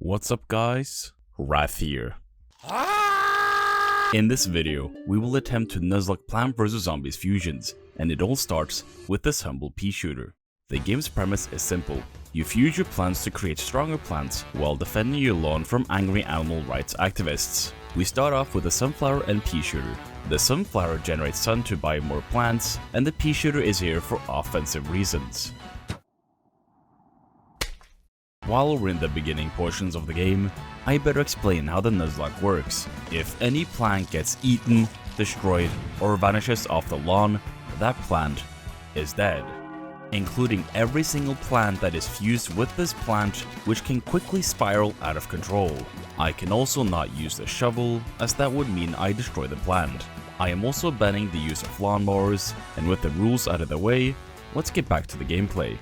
What's up guys, Wrath here. In this video, we will attempt to Nuzlocke Plant vs Zombies fusions, and it all starts with this humble Peashooter. The game's premise is simple. You fuse your plants to create stronger plants while defending your lawn from angry animal rights activists. We start off with a sunflower and Peashooter. The sunflower generates sun to buy more plants, and the Peashooter is here for offensive reasons. While we're in the beginning portions of the game, I better explain how the Nuzlocke works. If any plant gets eaten, destroyed, or vanishes off the lawn, that plant is dead, including every single plant that is fused with this plant, which can quickly spiral out of control. I can also not use the shovel, as that would mean I destroy the plant. I am also banning the use of lawnmowers, and with the rules out of the way, let's get back to the gameplay.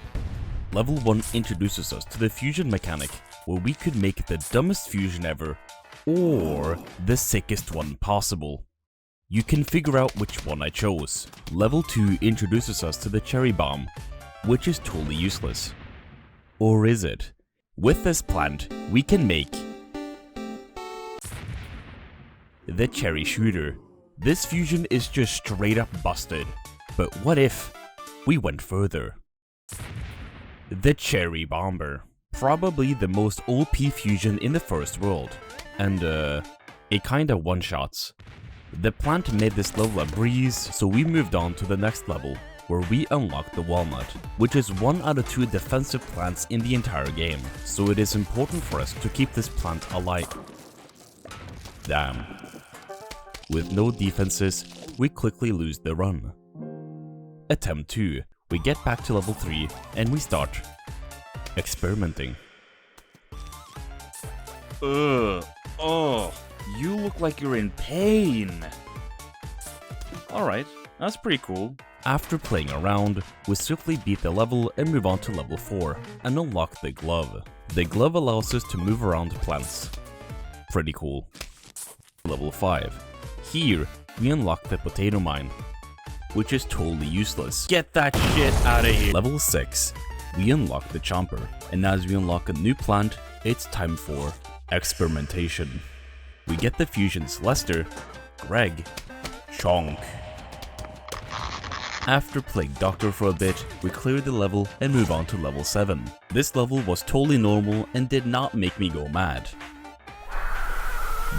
Level 1 introduces us to the fusion mechanic, where we could make the dumbest fusion ever, or the sickest one possible. You can figure out which one I chose. Level 2 introduces us to the cherry bomb, which is totally useless. Or is it? With this plant, we can make the cherry shooter. This fusion is just straight up busted, but what if we went further? The cherry bomber. Probably the most OP fusion in the first world, and it kinda one-shots. The plant made this level a breeze, so we moved on to the next level, where we unlocked the walnut, which is 1 out of 2 defensive plants in the entire game, so it is important for us to keep this plant alive. Damn. With no defenses, we quickly lose the run. Attempt 2. We get back to level 3, and we start experimenting. Oh, you look like you're in pain. Alright, that's pretty cool. After playing around, we swiftly beat the level and move on to level 4, and unlock the glove. The glove allows us to move around plants. Pretty cool. Level 5. Here, we unlock the potato mine, which is totally useless. Get that shit out of here! Level 6. We unlock the chomper, and as we unlock a new plant, it's time for experimentation. We get the fusions Lester, Greg, Chonk. After playing Doctor for a bit, we clear the level and move on to level 7. This level was totally normal and did not make me go mad.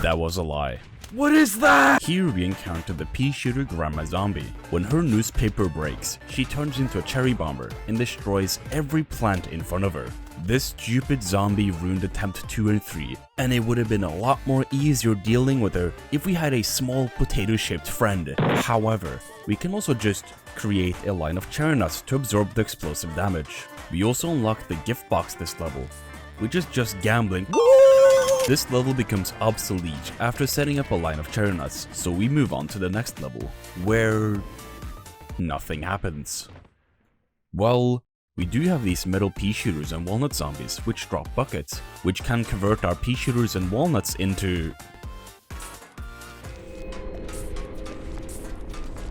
That was a lie. What is that? Here we encounter the Peashooter Grandma Zombie. When her newspaper breaks, she turns into a cherry bomber and destroys every plant in front of her. This stupid zombie ruined attempt 2 and 3, and it would have been a lot more easier dealing with her if we had a small potato-shaped friend. However, we can also just create a line of cherry nuts to absorb the explosive damage. We also unlock the gift box this level, which is just gambling. This level becomes obsolete after setting up a line of cherry nuts, so we move on to the next level, where nothing happens. Well, we do have these metal Peashooters and walnut zombies which drop buckets, which can convert our Peashooters and walnuts into...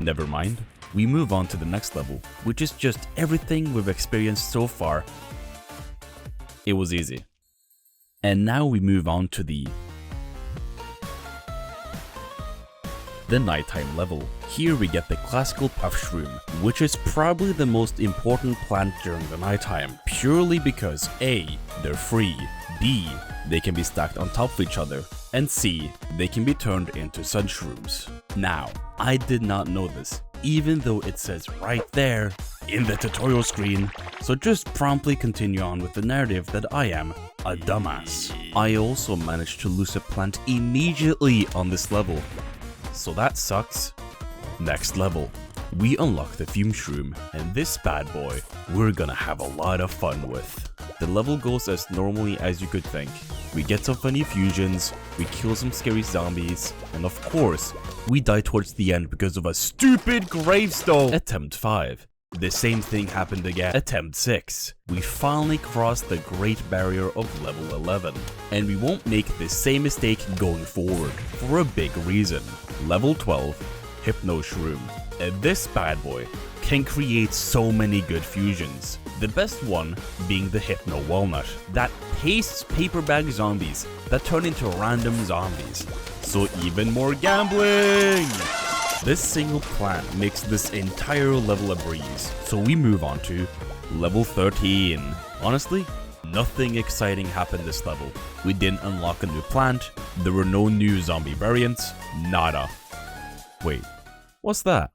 Never mind. We move on to the next level, which is just everything we've experienced so far. It was easy. And now we move on to the nighttime level. Here we get the classical puff shroom, which is probably the most important plant during the nighttime, purely because A, they're free, B, they can be stacked on top of each other, and C, they can be turned into sun shrooms. Now, I did not know this, even though it says right there in the tutorial screen, so just promptly continue on with the narrative that I am a dumbass. I also managed to lose a plant immediately on this level, so that sucks. Next level, we unlock the fume shroom, and this bad boy we're gonna have a lot of fun with. The level goes as normally as you could think. We get some funny fusions, we kill some scary zombies, and of course, we die towards the end because of a stupid gravestone. Attempt 5. The same thing happened again. Attempt 6. We finally crossed the great barrier of level 11, and we won't make the same mistake going forward, for a big reason. Level 12. Hypno Shroom. And this bad boy can create so many good fusions. The best one being the Hypno Walnut, that pastes paper bag zombies that turn into random zombies. So even more gambling! This single plant makes this entire level a breeze, so we move on to level 13. Honestly, nothing exciting happened this level. We didn't unlock a new plant, there were no new zombie variants, nada. Wait, what's that?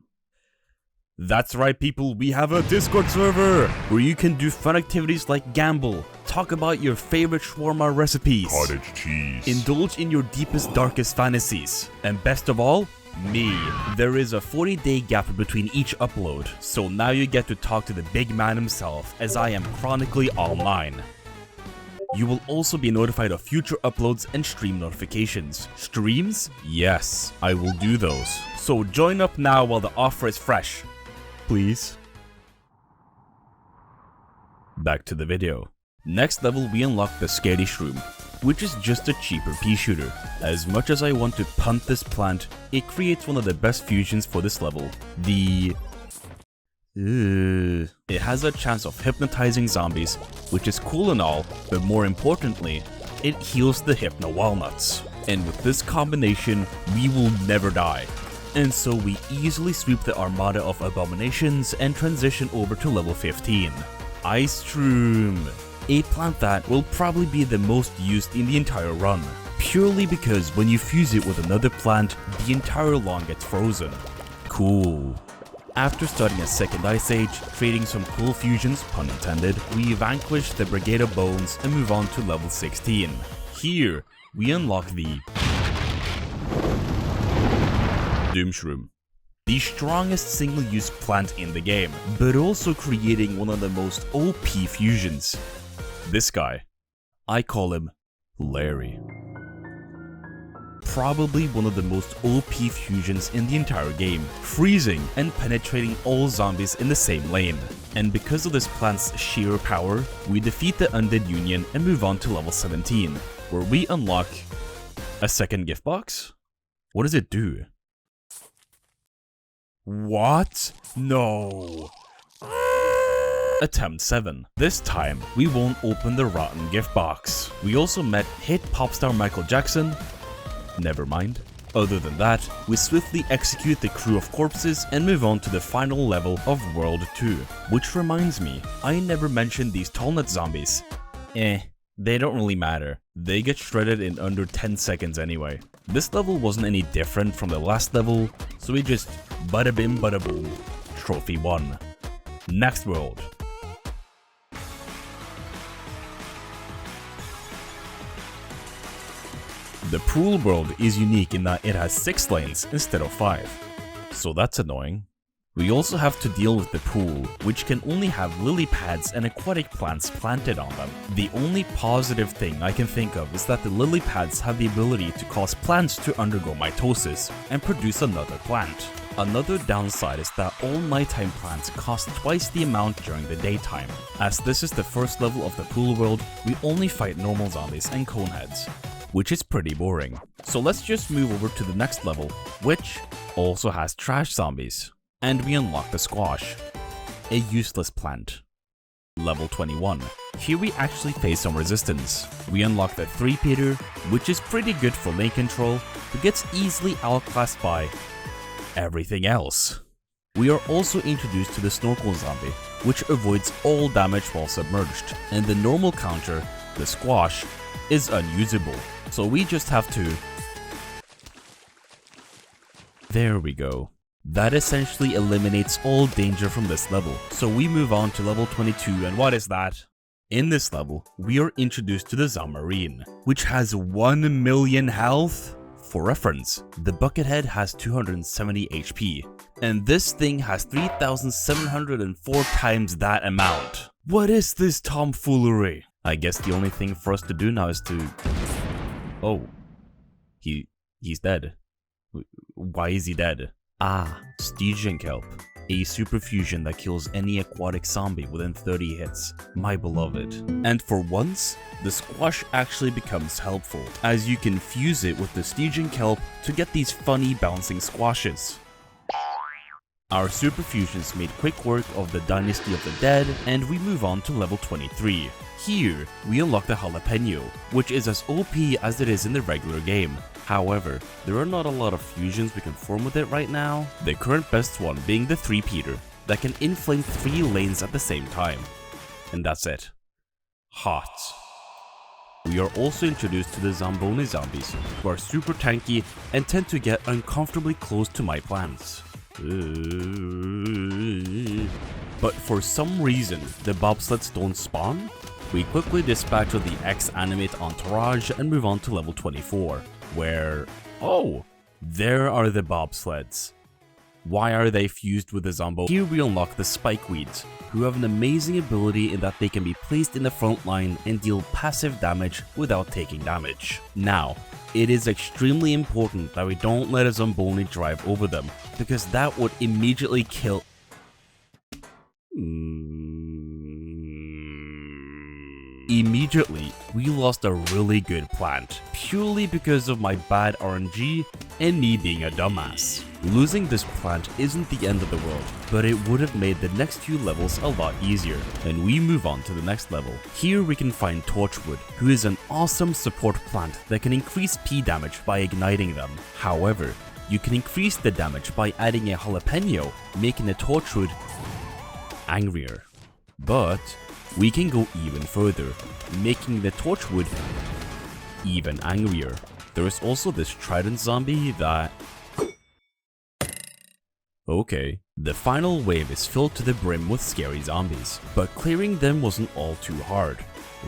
That's right people, we have a Discord server where you can do fun activities like gamble, talk about your favorite shawarma recipes, cottage cheese, indulge in your deepest darkest fantasies, and best of all, me. There is a 40-day gap between each upload, so now you get to talk to the big man himself as I am chronically online. You will also be notified of future uploads and stream notifications. Streams? Yes, I will do those. So join up now while the offer is fresh. Please. Back to the video. Next level we unlock the Scary Shroom, which is just a cheaper Peashooter. As much as I want to punt this plant, it creates one of the best fusions for this level. It has a chance of hypnotizing zombies, which is cool and all, but more importantly, it heals the Hypno Walnuts. And with this combination, we will never die. And so we easily sweep the armada of abominations and transition over to level 15. Ice Shroom, a plant that will probably be the most used in the entire run, purely because when you fuse it with another plant, the entire lawn gets frozen. Cool. After starting a second Ice Age, creating some cool fusions, pun intended, we vanquish the Brigade of Bones and move on to level 16. Here, we unlock the Doom Shroom, the strongest single-use plant in the game, but also creating one of the most OP fusions. This guy, I call him Larry. Probably one of the most OP fusions in the entire game, freezing and penetrating all zombies in the same lane. And because of this plant's sheer power, we defeat the Undead Union and move on to level 17, where we unlock a second gift box? What does it do? What? No. Attempt 7. This time, we won't open the rotten gift box. We also met hit pop star Michael Jackson. Never mind. Other than that, we swiftly execute the crew of corpses and move on to the final level of World 2. Which reminds me, I never mentioned these tallnut zombies. They don't really matter. They get shredded in under 10 seconds anyway. This level wasn't any different from the last level, so we just bada bim bada boom. Trophy 1. Next world. The pool world is unique in that it has 6 lanes instead of 5, so that's annoying. We also have to deal with the pool, which can only have lily pads and aquatic plants planted on them. The only positive thing I can think of is that the lily pads have the ability to cause plants to undergo mitosis and produce another plant. Another downside is that all nighttime plants cost twice the amount during the daytime. As this is the first level of the pool world, we only fight normal zombies and coneheads, which is pretty boring. So let's just move over to the next level, which also has trash zombies. And we unlock the Squash, a useless plant. Level 21. Here we actually face some resistance. We unlock the 3-peater, which is pretty good for lane control, but gets easily outclassed by everything else. We are also introduced to the Snorkel Zombie, which avoids all damage while submerged, and the normal counter, the Squash, is unusable, so we just have to... There we go. That essentially eliminates all danger from this level, so we move on to level 22, and what is that? In this level, we are introduced to the Zomarine, which has 1 million health. For reference, the Buckethead has 270 HP, and this thing has 3,704 times that amount. What is this tomfoolery? I guess the only thing for us to do now is to... Oh. He's dead. Why is he dead? Ah, Stygian Kelp, a super fusion that kills any aquatic zombie within 30 hits, my beloved. And for once, the Squash actually becomes helpful, as you can fuse it with the Stygian Kelp to get these funny bouncing squashes. Our super fusions made quick work of the Dynasty of the Dead, and we move on to level 23. Here, we unlock the Jalapeno, which is as OP as it is in the regular game. However, there are not a lot of fusions we can form with it right now, the current best one being the Peashooter, that can inflame 3 lanes at the same time. And that's it. Hot. We are also introduced to the Zamboni zombies, who are super tanky and tend to get uncomfortably close to my plants. But for some reason, the bobsleds don't spawn. We quickly dispatch of the X-Animate entourage and move on to level 24, where... oh! There are the bobsleds. Why are they fused with the Zombo? Here we unlock the Spikeweeds, who have an amazing ability in that they can be placed in the front line and deal passive damage without taking damage. Now, it is extremely important that we don't let a Zamboni drive over them, because that would immediately kill... Immediately, we lost a really good plant, purely because of my bad RNG and me being a dumbass. Losing this plant isn't the end of the world, but it would have made the next few levels a lot easier, and we move on to the next level. Here we can find Torchwood, who is an awesome support plant that can increase P damage by igniting them. However, you can increase the damage by adding a Jalapeno, making the Torchwood angrier. But we can go even further, making the Torchwood even angrier. There is also this Trident zombie that... okay. The final wave is filled to the brim with scary zombies, but clearing them wasn't all too hard.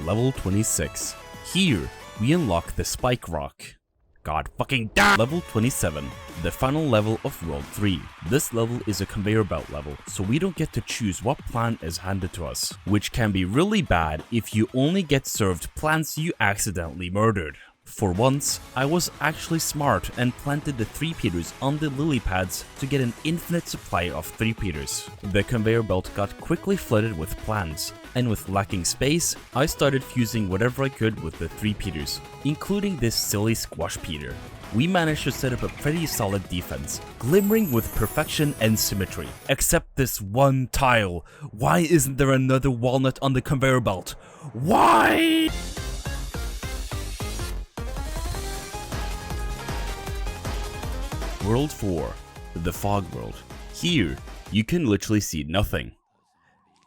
Level 26. Here, we unlock the Spike Rock. God fucking damn! Level 27, the final level of World 3. This level is a conveyor belt level, so we don't get to choose what plant is handed to us, which can be really bad if you only get served plants you accidentally murdered. For once, I was actually smart and planted the 3-peters on the lily pads to get an infinite supply of 3-peters. The conveyor belt got quickly flooded with plants, and with lacking space, I started fusing whatever I could with the 3-peters, including this silly squash peter. We managed to set up a pretty solid defense, glimmering with perfection and symmetry. Except this one tile. Why isn't there another walnut on the conveyor belt? Why? World 4, the Fog World. Here, you can literally see nothing,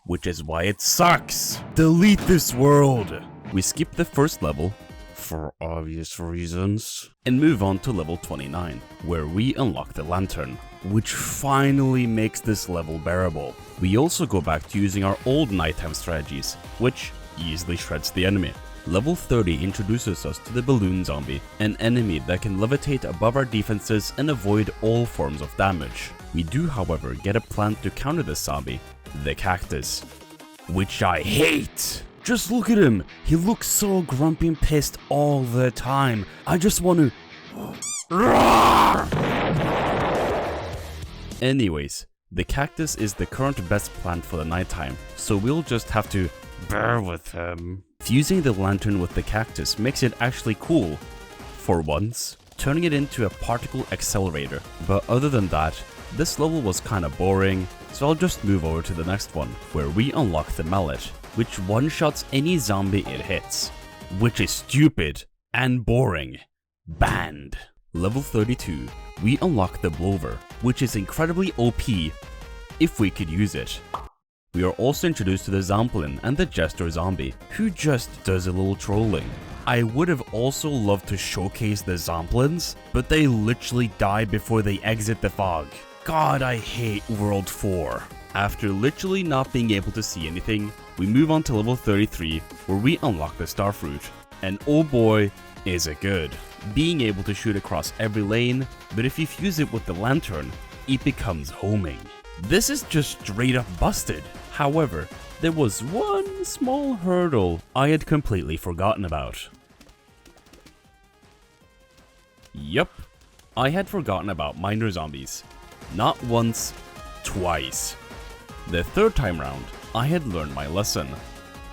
which is why it sucks. Delete this world. We skip the first level, for obvious reasons, and move on to level 29, where we unlock the Lantern, which finally makes this level bearable. We also go back to using our old nighttime strategies, which easily shreds the enemy. Level 30 introduces us to the Balloon Zombie, an enemy that can levitate above our defenses and avoid all forms of damage. We do, however, get a plant to counter this zombie, the Cactus, which I hate! Just look at him! He looks so grumpy and pissed all the time. I just want to... Anyways, the Cactus is the current best plant for the nighttime, so we'll just have to bear with him. Fusing the Lantern with the Cactus makes it actually cool, for once, turning it into a particle accelerator. But other than that, this level was kinda boring, so I'll just move over to the next one, where we unlock the Mallet, which one-shots any zombie it hits, which is stupid and boring. Banned. Level 32, we unlock the Blower, which is incredibly OP if we could use it. We are also introduced to the Zamplin and the Jester Zombie, who just does a little trolling. I would have also loved to showcase the Zamplins, but they literally die before they exit the fog. God, I hate World 4. After literally not being able to see anything, we move on to level 33, where we unlock the Starfruit. And oh boy, is it good. Being able to shoot across every lane, but if you fuse it with the Lantern, it becomes homing. This is just straight up busted. However, there was one small hurdle I had completely forgotten about. Yup, I had forgotten about Miner Zombies. Not once, twice. The third time round, I had learned my lesson.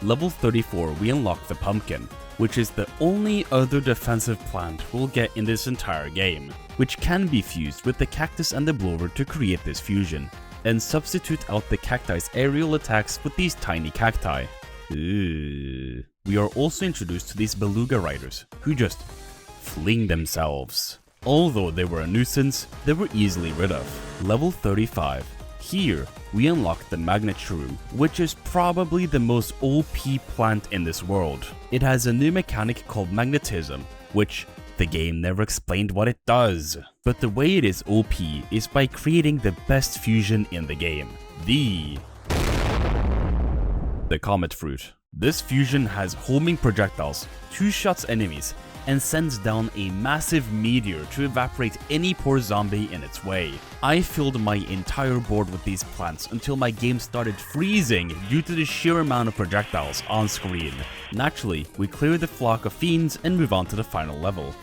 Level 34, we unlock the Pumpkin, which is the only other defensive plant we'll get in this entire game, which can be fused with the Cactus and the Blower to create this fusion. and substitute out the cacti's aerial attacks with these tiny cacti. Ooh. We are also introduced to these beluga riders, who just fling themselves. Although they were a nuisance, they were easily rid of. Level 35. Here, we unlock the magnet shroom, which is probably the most OP plant in this world. It has a new mechanic called magnetism, which the game never explained what it does. But the way it is OP is by creating the best fusion in the game. The comet fruit. This fusion has homing projectiles, two-shots enemies, and sends down a massive meteor to evaporate any poor zombie in its way. I filled my entire board with these plants until my game started freezing due to the sheer amount of projectiles on screen. Naturally, we clear the flock of fiends and move on to the final level.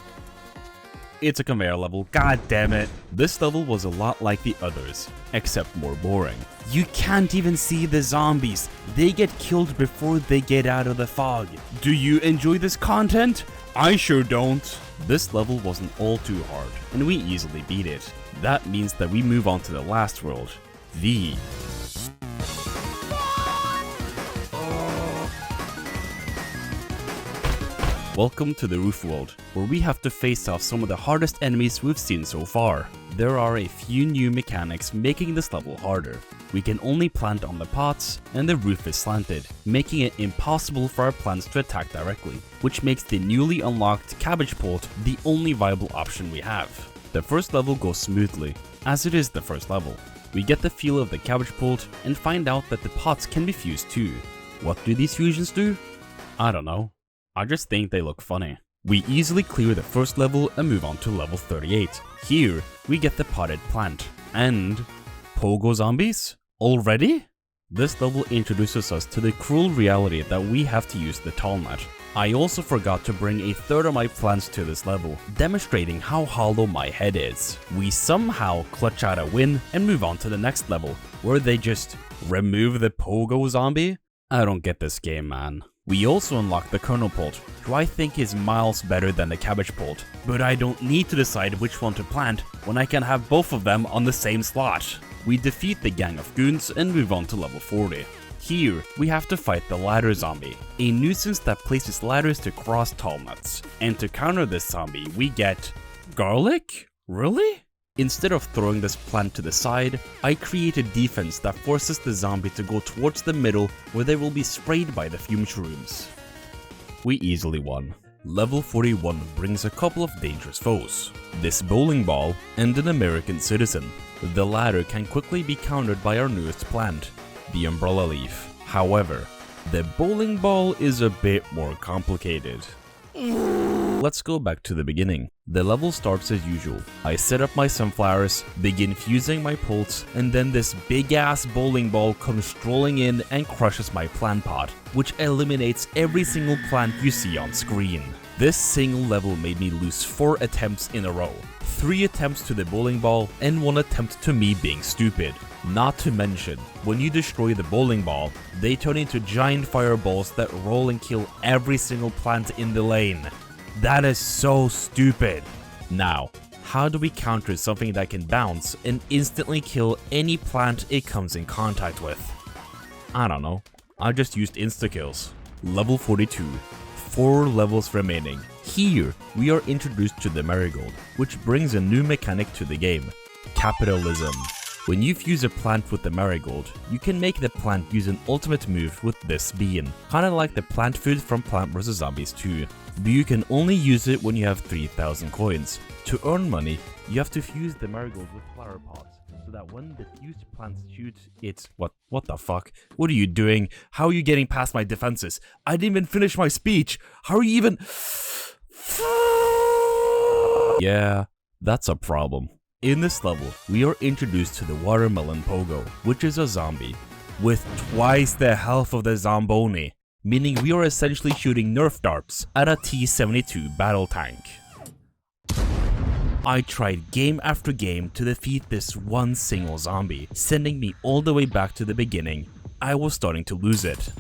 It's a conveyor level, god damn it. This level was a lot like the others, except more boring. You can't even see the zombies. They get killed before they get out of the fog. Do you enjoy this content? I sure don't. This level wasn't all too hard, and we easily beat it. That means that we move on to the last world, the Welcome to the roof world, where we have to face off some of the hardest enemies we've seen so far. There are a few new mechanics making this level harder. We can only plant on the pots, and the roof is slanted, making it impossible for our plants to attack directly, which makes the newly unlocked cabbage pult the only viable option we have. The first level goes smoothly, as it is the first level. We get the feel of the cabbage pult and find out that the pots can be fused too. What do these fusions do? I don't know. I just think they look funny. We easily clear the first level and move on to level 38. Here, we get the potted plant. And pogo zombies? Already? This level introduces us to the cruel reality that we have to use the tall net. I also forgot to bring a third of my plants to this level, demonstrating how hollow my head is. We somehow clutch out a win and move on to the next level, where they just remove the pogo zombie? I don't get this game, man. We also unlock the kernel pult, who I think is miles better than the cabbage pult, but I don't need to decide which one to plant when I can have both of them on the same slot. We defeat the gang of goons and move on to level 40. Here, we have to fight the ladder zombie, a nuisance that places ladders to cross tall nuts. And to counter this zombie, we get garlic? Really? Instead of throwing this plant to the side, I create a defense that forces the zombie to go towards the middle where they will be sprayed by the fume shrooms. We easily won. Level 41 brings a couple of dangerous foes. This bowling ball and an American citizen. The latter can quickly be countered by our newest plant, the umbrella leaf. However, the bowling ball is a bit more complicated. Let's go back to the beginning. The level starts as usual. I set up my sunflowers, begin fusing my pults, and then this big ass bowling ball comes strolling in and crushes my plant pot, which eliminates every single plant you see on screen. This single level made me lose 4 attempts in a row. 3 attempts to the bowling ball and 1 attempt to me being stupid. Not to mention, when you destroy the bowling ball, they turn into giant fireballs that roll and kill every single plant in the lane. That is so stupid. Now, how do we counter something that can bounce and instantly kill any plant it comes in contact with? I don't know. I just used insta-kills. Level 42. 4 levels remaining. Here, we are introduced to the marigold, which brings a new mechanic to the game: capitalism. When you fuse a plant with the marigold, you can make the plant use an ultimate move with this bean, kinda like the plant food from Plant vs Zombies 2. But you can only use it when you have 3,000 coins. To earn money, you have to fuse the marigold with flower pots, so that when the fused plants shoot, it's what the fuck? What are you doing? How are you getting past my defenses? I didn't even finish my speech. How are you even? Yeah, that's a problem. In this level, we are introduced to the watermelon pogo, which is a zombie, with twice the health of the zomboni, meaning we are essentially shooting Nerf darts at a T-72 battle tank. I tried game after game to defeat this one single zombie, sending me all the way back to the beginning. I was starting to lose it.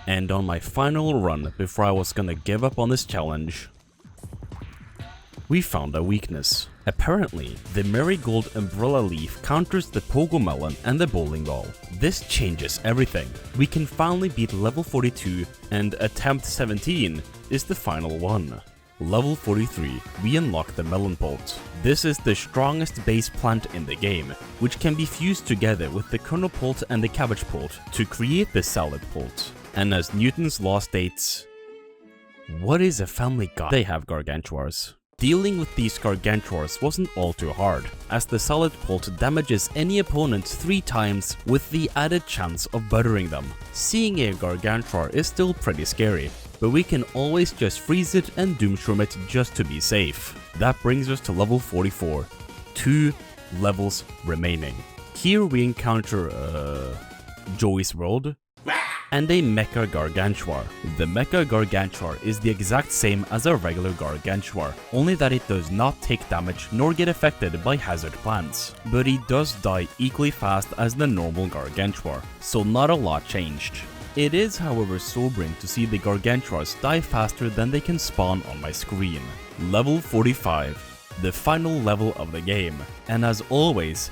And on my final run before I was gonna give up on this challenge, we found a weakness. Apparently, the marigold umbrella leaf counters the pogo melon and the bowling ball. This changes everything. We can finally beat level 42, and attempt 17 is the final one. Level 43, we unlock the melon pult. This is the strongest base plant in the game, which can be fused together with the kernel pult and the cabbage pult to create the salad pult. And as Newton's law states, what is a family god? They have gargantuars. Dealing with these gargantuars wasn't all too hard, as the solid pult damages any opponent 3 times with the added chance of buttering them. Seeing a gargantuar is still pretty scary, but we can always just freeze it and doomshroom it just to be safe. That brings us to level 44, 2 levels remaining. Here we encounter Joey's World and a Mecha Gargantuar. The Mecha Gargantuar is the exact same as a regular Gargantuar, only that it does not take damage nor get affected by hazard plants. But he does die equally fast as the normal Gargantuar, so not a lot changed. It is however sobering to see the Gargantuars die faster than they can spawn on my screen. Level 45, the final level of the game, and as always,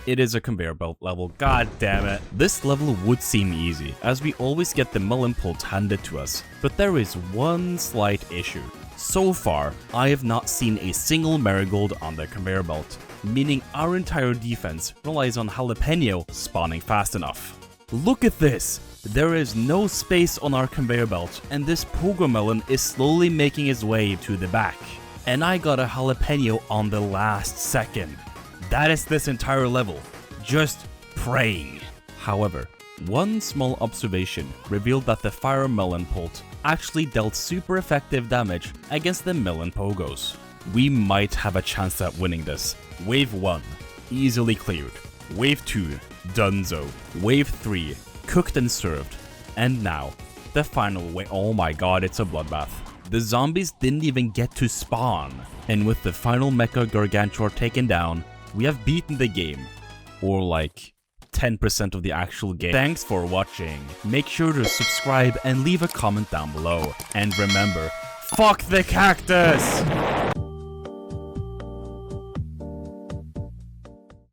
it is a conveyor belt level, god damn it. This level would seem easy, as we always get the melon pult handed to us, but there is one slight issue. So far, I have not seen a single marigold on the conveyor belt, meaning our entire defense relies on jalapeno spawning fast enough. Look at this! There is no space on our conveyor belt, and this pogo melon is slowly making its way to the back. And I got a jalapeno on the last second. That is this entire level, just praying. However, one small observation revealed that the fire melon pult actually dealt super effective damage against the melon pogos. We might have a chance at winning this. Wave 1, easily cleared. Wave 2, donezo. Wave 3, cooked and served. And now, the final wave. Oh my god, it's a bloodbath. The zombies didn't even get to spawn. And with the final Mecha Gargantuar taken down, we have beaten the game, or like 10% of the actual game. Thanks for watching. Make sure to subscribe and leave a comment down below. And remember, fuck the cactus!